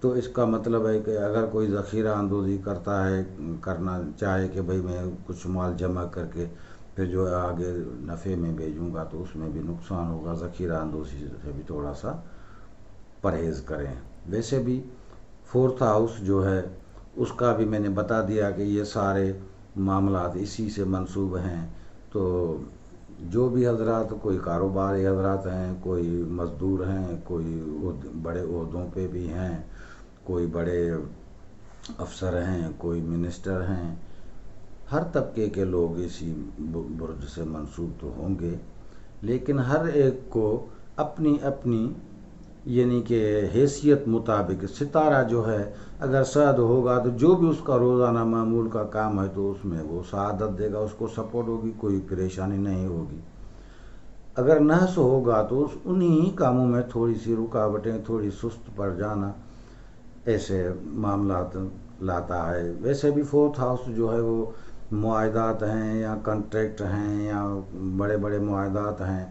تو اس کا مطلب ہے کہ اگر کوئی ذخیرہ اندوزی کرنا چاہے کہ بھئی میں کچھ مال جمع کر کے پھر جو ہے آگے نفع میں بھیجوں گا تو اس میں بھی نقصان ہوگا، ذخیرہ اندوزی سے بھی تھوڑا سا پرہیز کریں۔ ویسے بھی فورتھ ہاؤس جو ہے اس کا بھی میں نے بتا دیا کہ یہ سارے معاملات اسی سے منسوب ہیں۔ تو جو بھی حضرات، کوئی کاروباری حضرات ہیں، کوئی مزدور ہیں، کوئی بڑے عہدوں پہ بھی ہیں، کوئی بڑے افسر ہیں، کوئی منسٹر ہیں، ہر طبقے کے لوگ اسی برج سے منسوب تو ہوں گے، لیکن ہر ایک کو اپنی اپنی یعنی کہ حیثیت مطابق ستارہ جو ہے اگر سعد ہوگا تو جو بھی اس کا روزانہ معمول کا کام ہے تو اس میں وہ سعادت دے گا، اس کو سپورٹ ہوگی، کوئی پریشانی نہیں ہوگی۔ اگر نحس ہوگا تو انہی کاموں میں تھوڑی سی رکاوٹیں، تھوڑی سست پڑ جانا ایسے معاملات لاتا ہے۔ ویسے بھی فورتھ ہاؤس جو ہے وہ معاہدات ہیں یا کنٹریکٹ ہیں یا بڑے بڑے معاہدات ہیں،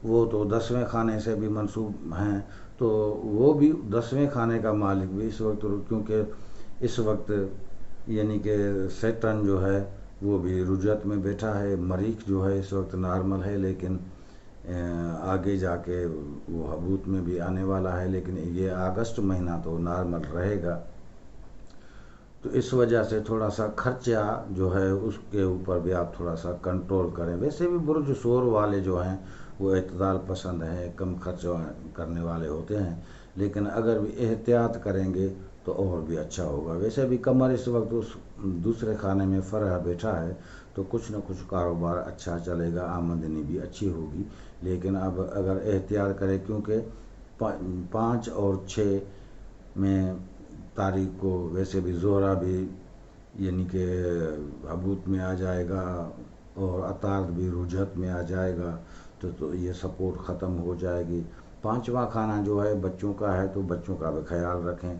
وہ تو 10ویں خانے سے بھی منسوب ہیں، تو وہ بھی 10ویں خانے کا مالک بھی اس وقت، کیونکہ اس وقت یعنی کہ سیٹرن جو ہے وہ بھی رجت میں بیٹھا ہے، مریخ جو ہے اس وقت نارمل ہے، لیکن آگے جا کے وہ حبوط میں بھی آنے والا ہے، لیکن یہ اگست مہینہ تو نارمل رہے گا۔ تو اس وجہ سے تھوڑا سا خرچہ جو ہے اس کے اوپر بھی آپ تھوڑا سا کنٹرول کریں۔ ویسے بھی برج سور والے جو ہیں وہ اعتدال پسند ہیں، کم خرچ کرنے والے ہوتے ہیں، لیکن اگر بھی احتیاط کریں گے تو اور بھی اچھا ہوگا۔ ویسے بھی قمر اس وقت اس دوسرے خانے میں فرح بیٹھا ہے تو کچھ نہ کچھ کاروبار اچھا چلے گا، آمدنی بھی اچھی ہوگی، لیکن اب اگر احتیاط کریں کیونکہ 5 اور 6 میں تاریخ کو ویسے بھی زہرہ بھی یعنی کہ حبوط میں آ جائے گا اور عطارد بھی رجحت میں آ جائے گا، تو یہ سپورٹ ختم ہو جائے گی۔ 5واں خانہ جو ہے بچوں کا ہے تو بچوں کا بھی خیال رکھیں،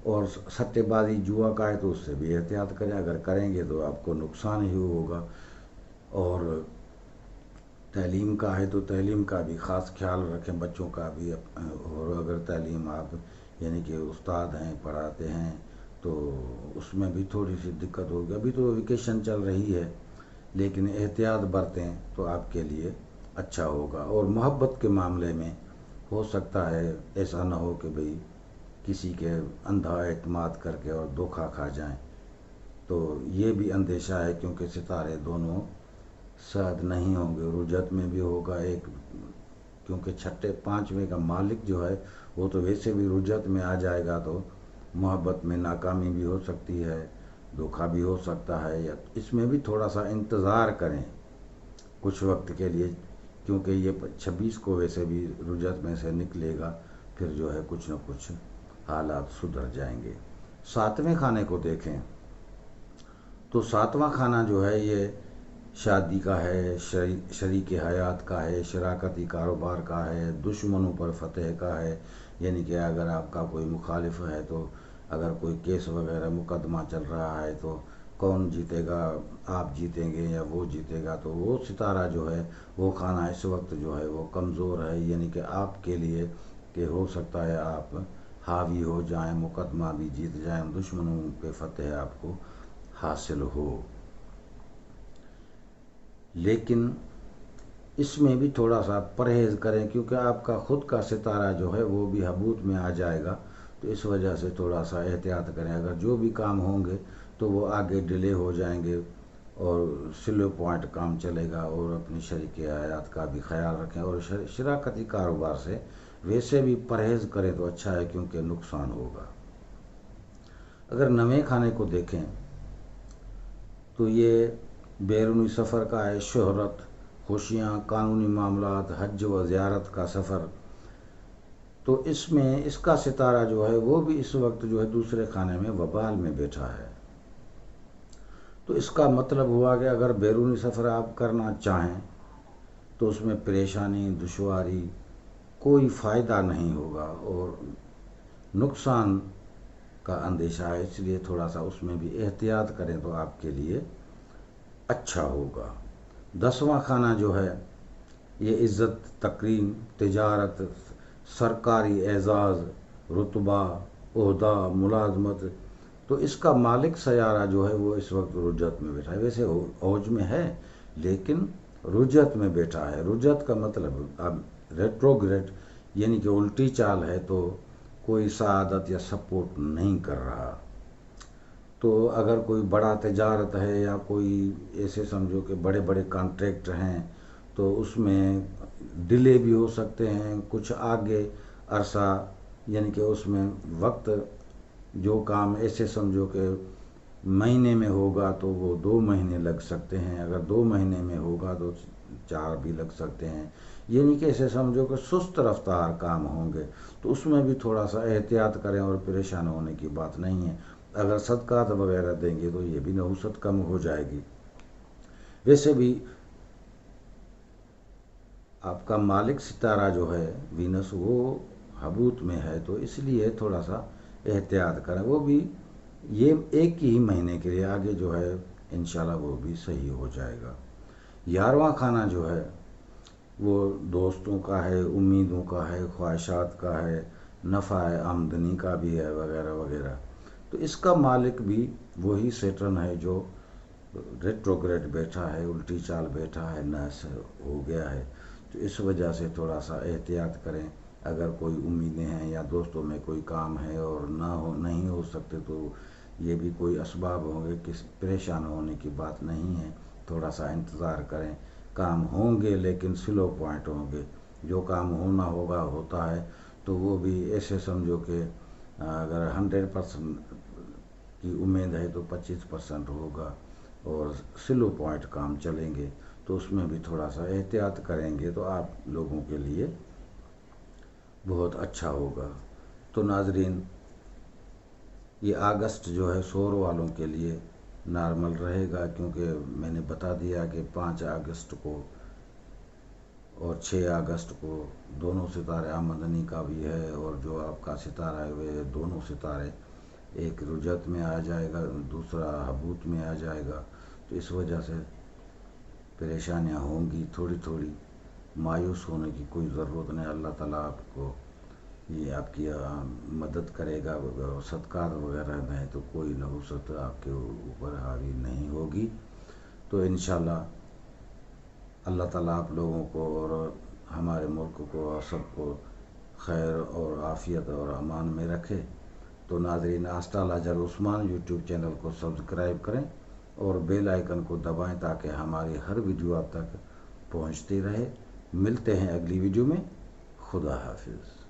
اور سٹے بازی جوا کا ہے تو اس سے بھی احتیاط کریں، اگر کریں گے تو آپ کو نقصان ہی ہوگا۔ اور تعلیم کا ہے تو تعلیم کا بھی خاص خیال رکھیں، بچوں کا بھی، اور اگر تعلیم آپ یعنی کہ استاد ہیں پڑھاتے ہیں تو اس میں بھی تھوڑی سی دقت ہوگی۔ ابھی تو ویکیشن چل رہی ہے لیکن احتیاط برتیں تو آپ کے لیے اچھا ہوگا۔ اور محبت کے معاملے میں ہو سکتا ہے ایسا نہ ہو کہ بھئی کسی کے اندھا اعتماد کر کے اور دھوکہ کھا جائیں، تو یہ بھی اندیشہ ہے کیونکہ ستارے دونوں سعد نہیں ہوں گے، رجت میں بھی ہوگا ایک، کیونکہ 5ویں کا مالک جو ہے وہ تو ویسے بھی رجت میں آ جائے گا، تو محبت میں ناکامی بھی ہو سکتی ہے، دھوکہ بھی ہو سکتا ہے، یا اس میں بھی تھوڑا سا انتظار کریں کچھ وقت کے لیے، کیونکہ یہ 26 کو ویسے بھی رجت میں سے نکلے گا، پھر جو ہے کچھ نہ کچھ حالات سدھر جائیں گے۔ 7ویں خانے کو دیکھیں تو 7واں خانہ جو ہے یہ شادی کا ہے، شریک حیات کا ہے، شراکتی کاروبار کا ہے، دشمنوں پر فتح کا ہے، یعنی کہ اگر آپ کا کوئی مخالف ہے تو اگر کوئی کیس وغیرہ مقدمہ چل رہا ہے تو کون جیتے گا، آپ جیتیں گے یا وہ جیتے گا، تو وہ ستارہ جو ہے وہ خانہ اس وقت جو ہے وہ کمزور ہے، یعنی کہ آپ کے لیے کہ ہو سکتا ہے آپ حاوی ہو جائیں، مقدمہ بھی جیت جائیں، دشمنوں پہ فتح آپ کو حاصل ہو۔ لیکن اس میں بھی تھوڑا سا پرہیز کریں کیونکہ آپ کا خود کا ستارہ جو ہے وہ بھی حبوط میں آ جائے گا، تو اس وجہ سے تھوڑا سا احتیاط کریں، اگر جو بھی کام ہوں گے تو وہ آگے ڈیلے ہو جائیں گے اور سلو پوائنٹ کام چلے گا، اور اپنی شریک حیات کا بھی خیال رکھیں، اور شراکتی کاروبار سے ویسے بھی پرہیز کریں تو اچھا ہے کیونکہ نقصان ہوگا۔ اگر 9ویں خانے کو دیکھیں تو یہ بیرونی سفر کا ہے، شہرت، خوشیاں، قانونی معاملات، حج و زیارت کا سفر، تو اس میں اس کا ستارہ جو ہے وہ بھی اس وقت جو ہے دوسرے خانے میں وبال میں بیٹھا ہے، تو اس کا مطلب ہوا کہ اگر بیرونی سفر آپ کرنا چاہیں تو اس میں پریشانی، دشواری، کوئی فائدہ نہیں ہوگا اور نقصان کا اندیشہ ہے، اس لیے تھوڑا سا اس میں بھی احتیاط کریں تو آپ کے لیے اچھا ہوگا۔ 10واں خانہ جو ہے یہ عزت، تکریم، تجارت، سرکاری اعزاز، رتبہ، عہدہ ملازمت، تو اس کا مالک سیارہ جو ہے وہ اس وقت رجت میں بیٹھا ہے، ویسے اوج میں ہے لیکن رجت میں بیٹھا ہے۔ رجت کا مطلب اب ریٹروگریڈ یعنی کہ الٹی چال ہے، تو کوئی سعادت یا سپورٹ نہیں کر رہا۔ تو اگر کوئی بڑا تجارت ہے یا کوئی ایسے سمجھو کہ بڑے بڑے کانٹریکٹ ہیں تو اس میں ڈیلے بھی ہو سکتے ہیں، کچھ آگے عرصہ، یعنی کہ اس میں وقت، جو کام ایسے سمجھو کہ مہینے میں ہوگا تو وہ 2 مہینے لگ سکتے ہیں، اگر 2 مہینے میں ہوگا تو 4 بھی لگ سکتے ہیں، یعنی کہ ایسے سمجھو کہ سست رفتار کام ہوں گے، تو اس میں بھی تھوڑا سا احتیاط کریں اور پریشان ہونے کی بات نہیں ہے۔ اگر صدقات وغیرہ دیں گے تو یہ بھی نحوست کم ہو جائے گی۔ ویسے بھی آپ کا مالک ستارہ جو ہے وینس وہ حبوت میں ہے، تو اس لیے تھوڑا سا احتیاط کریں، وہ بھی یہ ایک ہی مہینے کے لیے، آگے جو ہے انشاءاللہ وہ بھی صحیح ہو جائے گا۔ 11واں خانہ جو ہے وہ دوستوں کا ہے، امیدوں کا ہے، خواہشات کا ہے، نفع ہے، آمدنی کا بھی ہے، وغیرہ وغیرہ۔ تو اس کا مالک بھی وہی سیٹرن ہے جو ریٹروگریڈ بیٹھا ہے، الٹی چال بیٹھا ہے، نحس ہو گیا ہے، تو اس وجہ سے تھوڑا سا احتیاط کریں۔ اگر کوئی امیدیں ہیں یا دوستوں میں کوئی کام ہے اور نہیں ہو سکتے تو یہ بھی کوئی اسباب ہوں گے، پریشان ہونے کی بات نہیں ہے، تھوڑا سا انتظار کریں، کام ہوں گے لیکن سلو پوائنٹ ہوں گے، جو کام ہونا ہوگا ہوتا ہے، تو وہ بھی ایسے سمجھو کہ اگر 100% کی امید ہے تو 25% ہوگا، اور سلو پوائنٹ کام چلیں گے، تو اس میں بھی تھوڑا سا احتیاط کریں گے تو آپ لوگوں کے لیے بہت اچھا ہوگا۔ تو ناظرین، یہ اگست جو ہے سور والوں کے لیے نارمل رہے گا، کیونکہ میں نے بتا دیا کہ 5 اگست کو اور 6 اگست کو دونوں ستارے آمدنی کا بھی ہے، اور جو آپ کا ستارہ ہے وہ دونوں ستارے، ایک رجت میں آ جائے گا، دوسرا حبوت میں آ جائے گا، تو اس وجہ سے پریشانیاں ہوں گی تھوڑی تھوڑی۔ مایوس ہونے کی کوئی ضرورت نہیں، اللہ تعالیٰ آپ کو یہ آپ کی مدد کرے گا، صدقات وغیرہ میں تو کوئی نحوست آپ کے اوپر حاوی نہیں ہوگی۔ تو انشاءاللہ اللہ تعالیٰ آپ لوگوں کو اور ہمارے ملک کو اور سب کو خیر اور عافیت اور امان میں رکھے۔ تو ناظرین، آسٹالوجر عثمان یوٹیوب چینل کو سبسکرائب کریں اور بیل آئیکن کو دبائیں تاکہ ہماری ہر ویڈیو آپ تک پہنچتی رہے۔ ملتے ہیں اگلی ویڈیو میں، خدا حافظ۔